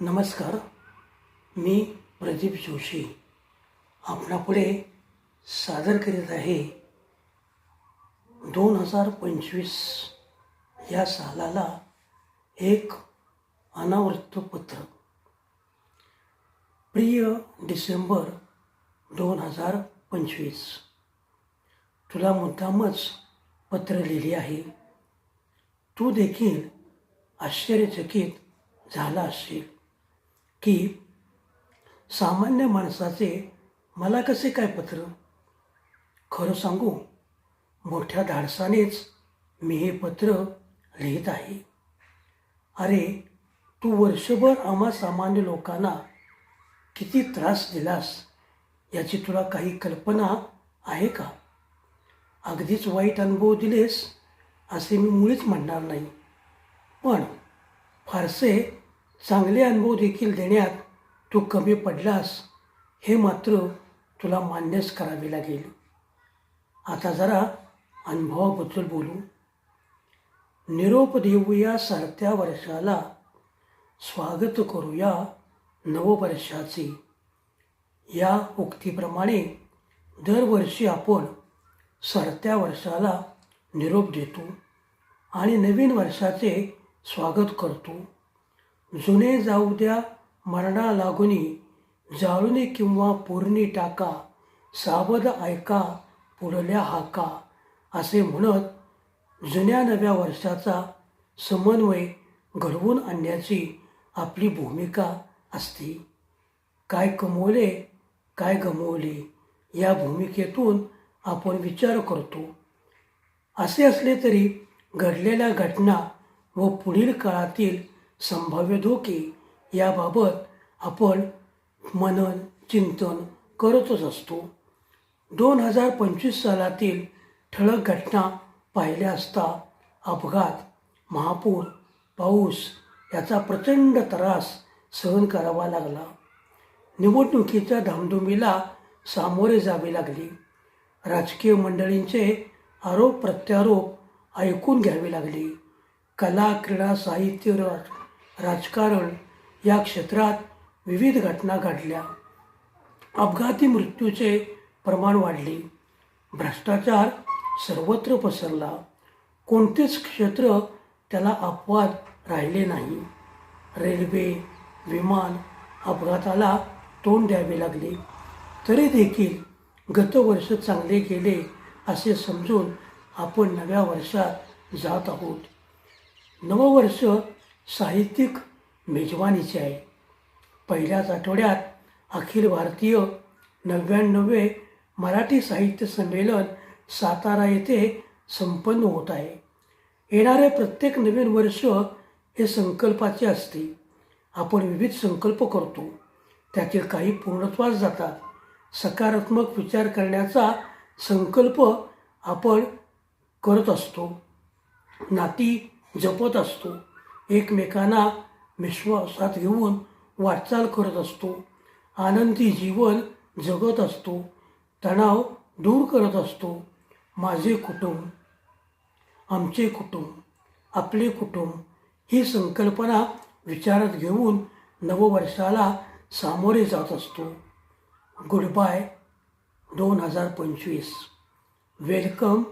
नमस्कार. मी प्रदीप जोशी आपणापुढे सादर करीत आहे 2025 या सालाला एक अनावृत्तपत्र. प्रिय डिसेंबर 2025, तुला मुद्दामच पत्र लिहिले आहे. तू देखील आश्चर्यचकित झाला असशील की सामान्य माणसाचे मला कसे काय पत्र. खरं सांगू, मोठ्या धाडसानेच मी हे पत्र लिहित आहे. अरे, तू वर्षभर आम्हा सामान्य लोकांना किती त्रास दिलास याची तुला काही कल्पना आहे का. अगदीच वाईट अनुभव दिलेस असे मी मुळीच म्हणणार नाही, पण फारसे चांगले अनुभव देखील देण्यात तू कमी पडलास हे मात्र तुला मान्यच करावे लागेल. आता जरा अनुभवाबद्दल बोलू. निरोप देऊया सरत्या वर्षाला, स्वागत करूया नववर्षाचे. या उक्तीप्रमाणे दरवर्षी आपण सरत्या वर्षाला निरोप देतो आणि नवीन वर्षाचे स्वागत करतो. जुने जाऊ द्या मरणा लागुनी, जाळुनी किंवा पुरणी टाका, सावध ऐका पुढल्या हाका, असे म्हणत जुन्या नव्या वर्षाचा समन्वय घडवून आणण्याची आपली भूमिका असते. काय कमवले काय गमवले या भूमिकेतून आपण विचार करतो. असे असले तरी घडलेल्या घटना व पुढील काळातील संभाव्य धोके याबाबत आपण मनन चिंतन करतच असतो. 2025 सालातील ठळक घटना पाहिल्या असता अपघात, महापूर, पाऊस याचा प्रचंड त्रास सहन करावा लागला. निवडणुकीच्या धामधुमीला सामोरे जावे लागले. राजकीय मंडळींचे आरोप प्रत्यारोप ऐकून घ्यावे लागले. कला, क्रीडा, साहित्य, राजकारण या क्षेत्रात विविध घटना घडल्या. अपघाती मृत्यूचे प्रमाण वाढले. भ्रष्टाचार सर्वत्र पसरला. कोणतेच क्षेत्र त्याला अपवाद राहिले नाही. रेल्वे, विमान अपघाताला तोंड द्यावे लागले. तरी देखील गतवर्ष चांगले गेले असे समजून आपण नव्या वर्षात जात आहोत. नववर्ष साहित्यिक मेजवानीचे आहे. पहिल्याच आठवड्यात अखिल भारतीय 99वे मराठी साहित्य संमेलन सातारा येथे संपन्न होत आहे. येणारे प्रत्येक नवीन वर्ष हे संकल्पाचे असते. आपण विविध संकल्प करतो, त्यातील काही पूर्णत्वास जातात. सकारात्मक विचार करण्याचा संकल्प आपण करत असतो, नाती जपत असतो, एकमेकांना विश्वासात घेऊन वाटचाल करत असतो, आनंदी जीवन जगत असतो, तणाव दूर करत असतो. माझे कुटुंब, आमचे कुटुंब, आपले कुटुंब ही संकल्पना विचारात घेऊन नववर्षाला सामोरे जात असतो. Goodbye 2025, welcome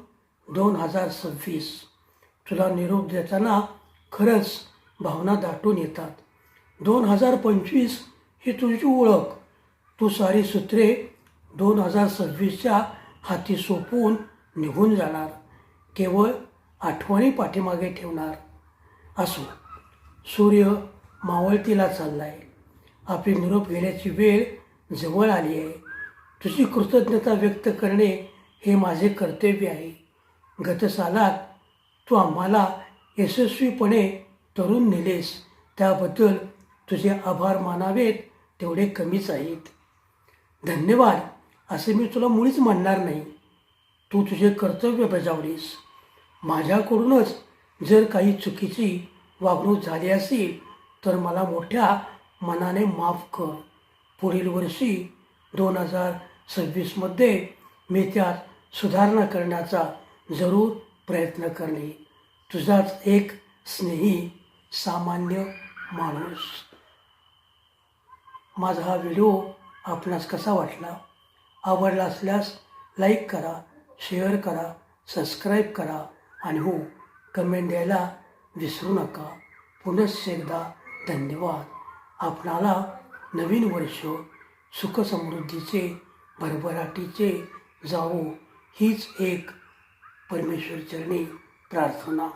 2026. तुला निरोप देताना खरंच भावना दाटून येतात. 2025 ही तुझी ओळख. तू सारी सूत्रे 2026च्या हाती सोपवून निघून जाणार. केवळ आठवणी पाठीमागे ठेवणार. असो, सूर्य मावळतीला चालला आहे. आपली निरोप घेण्याची वेळ जवळ आली आहे. तुझी कृतज्ञता व्यक्त करणे हे माझे कर्तव्य आहे. गत सालात तू आम्हाला यशस्वीपणे तरुण नेलेस, त्याबद्दल तुझे आभार मानावेत तेवढे कमीच आहेत. धन्यवाद असे मी तुला मुळीच म्हणणार नाही. तू तुझे कर्तव्य बजावलीस. माझ्याकडूनच जर काही चुकीची वागणूक झाली असेल तर मला मोठ्या मनाने माफ कर. पुढील वर्षी 2026मध्ये मी त्यात सुधारणा करण्याचा जरूर प्रयत्न करणे. तुझाच एक स्नेही सामान्य माणूस. माझा हा व्हिडिओ आपणास कसा वाटला? आवडला असल्यास लाईक करा, शेअर करा, सबस्क्राईब करा आणि हो, कमेंट द्यायला विसरू नका. पुनश्च एकदा धन्यवाद. आपणाला नवीन वर्ष सुखसमृद्धीचे, भरभराटीचे जावो हीच एक परमेश्वरचरणी प्रार्थना.